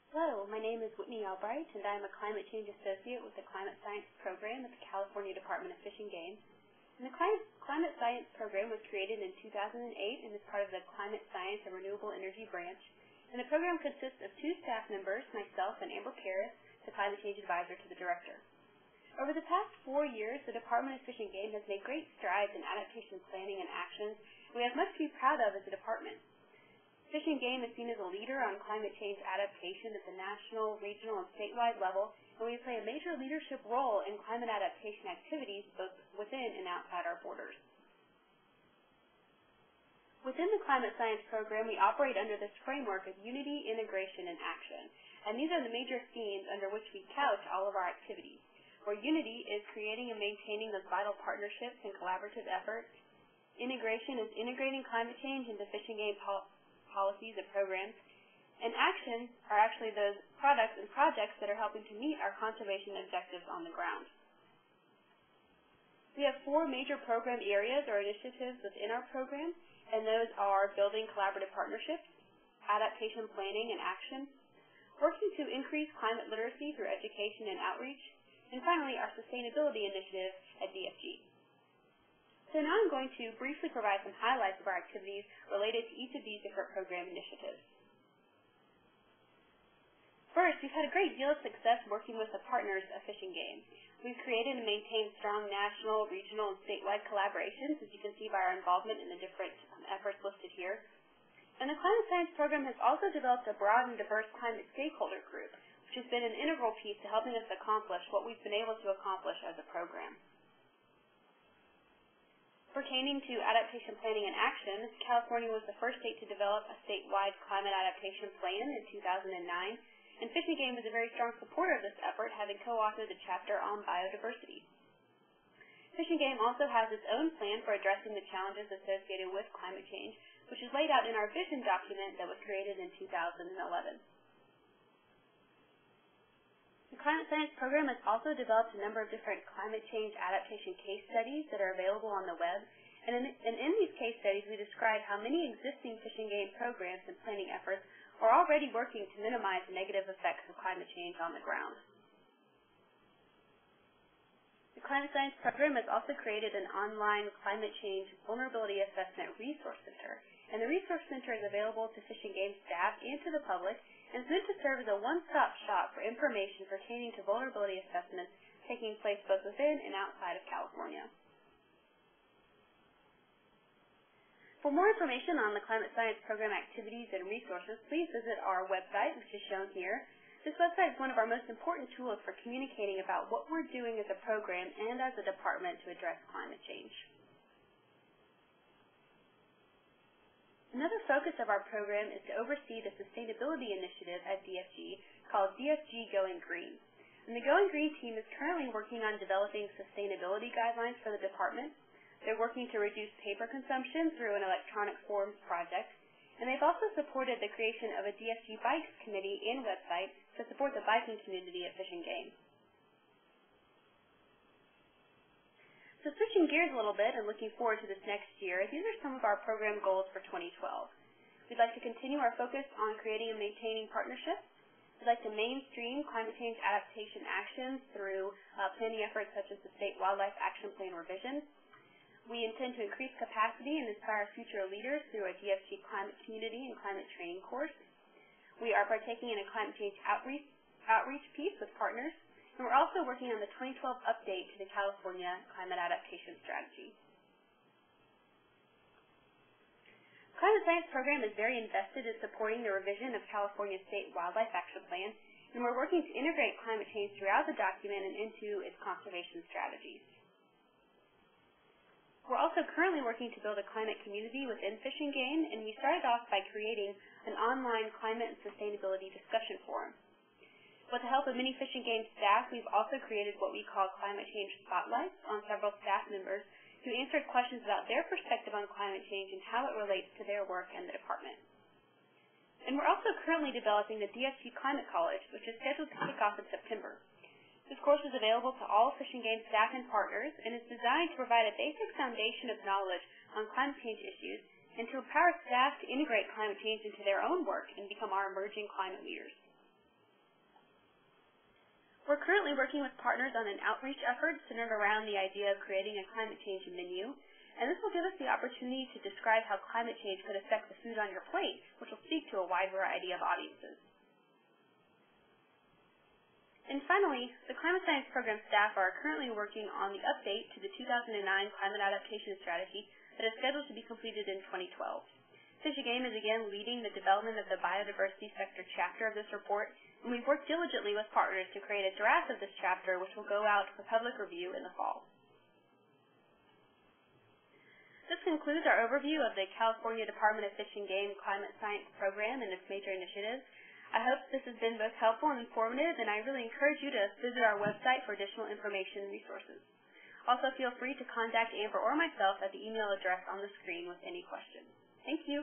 Hello, my name is Whitney Albright, and I am a Climate Change Associate with the Climate Science Program at the California Department of Fish and Game. And the Climate Science Program was created in 2008 and is part of the Climate Science and Renewable Energy branch. And the program consists of 2 staff members, myself and Amber Karras, the Climate Change Advisor to the Director. Over the past 4 years, the Department of Fish and Game has made great strides in adaptation planning and actions. We have much to be proud of as a department. Fish and Game is seen as a leader on climate change adaptation at the national, regional, and statewide level, and we play a major leadership role in climate adaptation activities both within and outside our borders. Within the Climate Science Program, we operate under this framework of unity, integration, and action, and these are the major themes under which we couch all of our activities, where unity is creating and maintaining those vital partnerships and collaborative efforts. Integration is integrating climate change into fish and game policies and programs, and actions are actually those products and projects that are helping to meet our conservation objectives on the ground. We have 4 major program areas or initiatives within our program, and those are building collaborative partnerships, adaptation planning and action, working to increase climate literacy through education and outreach, and finally our sustainability initiative at DFG. So now I'm going to briefly provide some highlights of our activities related to each of these different program initiatives. First, we've had a great deal of success working with the partners of Fish and Game. We've created and maintained strong national, regional, and statewide collaborations, as you can see by our involvement in the different efforts listed here. And the Climate Science Program has also developed a broad and diverse climate stakeholder group, which has been an integral piece to helping us accomplish what we've been able to accomplish as a program. Pertaining to adaptation planning and action, California was the first state to develop a statewide climate adaptation plan in 2009, and Fish and Game is a very strong supporter of this effort, having co-authored the chapter on biodiversity. Fish and Game also has its own plan for addressing the challenges associated with climate change, which is laid out in our vision document that was created in 2011. The Climate Science Program has also developed a number of different climate change adaptation case studies that are available on the web, and in these case studies we describe how many existing Fish and Game programs and planning efforts are already working to minimize the negative effects of climate change on the ground. The Climate Science Program has also created an online climate change vulnerability assessment resource center, and the resource center is available to Fish and Game staff and to the public, and is meant to serve as a one-stop shop for information pertaining to vulnerability assessments taking place both within and outside of California. For more information on the Climate Science Program activities and resources, please visit our website, which is shown here. This website is one of our most important tools for communicating about what we're doing as a program and as a department to address climate change. Another focus of our program is to oversee the sustainability initiative at DFG called DFG Going Green. And the Going Green team is currently working on developing sustainability guidelines for the department. They're working to reduce paper consumption through an electronic forms project, and they've also supported the creation of a DFG Bikes committee and website to support the biking community at Fish and Game. So switching gears a little bit and looking forward to this next year, these are some of our program goals for 2012. We'd like to continue our focus on creating and maintaining partnerships. We'd like to mainstream climate change adaptation actions through planning efforts such as the State Wildlife Action Plan revision. We intend to increase capacity and inspire future leaders through a DFG climate community and climate training course. We are partaking in a climate change outreach piece with partners. And we're also working on the 2012 update to the California Climate Adaptation Strategy. The Climate Science Program is very invested in supporting the revision of California's State Wildlife Action Plan, and we're working to integrate climate change throughout the document and into its conservation strategies. We're also currently working to build a climate community within Fish and Game, and we started off by creating an online climate and sustainability discussion forum. With the help of many Fish and Game staff, we've also created what we call climate change spotlights on several staff members who answered questions about their perspective on climate change and how it relates to their work and the department. And we're also currently developing the DFG Climate College, which is scheduled to kick off in September. This course is available to all Fish and Game staff and partners and is designed to provide a basic foundation of knowledge on climate change issues and to empower staff to integrate climate change into their own work and become our emerging climate leaders. We're currently working with partners on an outreach effort centered around the idea of creating a climate change menu, and this will give us the opportunity to describe how climate change could affect the food on your plate, which will speak to a wide variety of audiences. And finally, the Climate Science Program staff are currently working on the update to the 2009 Climate Adaptation Strategy that is scheduled to be completed in 2012. Fish and Game is again leading the development of the biodiversity sector chapter of this report, and we've worked diligently with partners to create a draft of this chapter which will go out for public review in the fall. This concludes our overview of the California Department of Fish and Game Climate Science Program and its major initiatives. I hope this has been both helpful and informative, and I really encourage you to visit our website for additional information and resources. Also, feel free to contact Amber or myself at the email address on the screen with any questions. Thank you.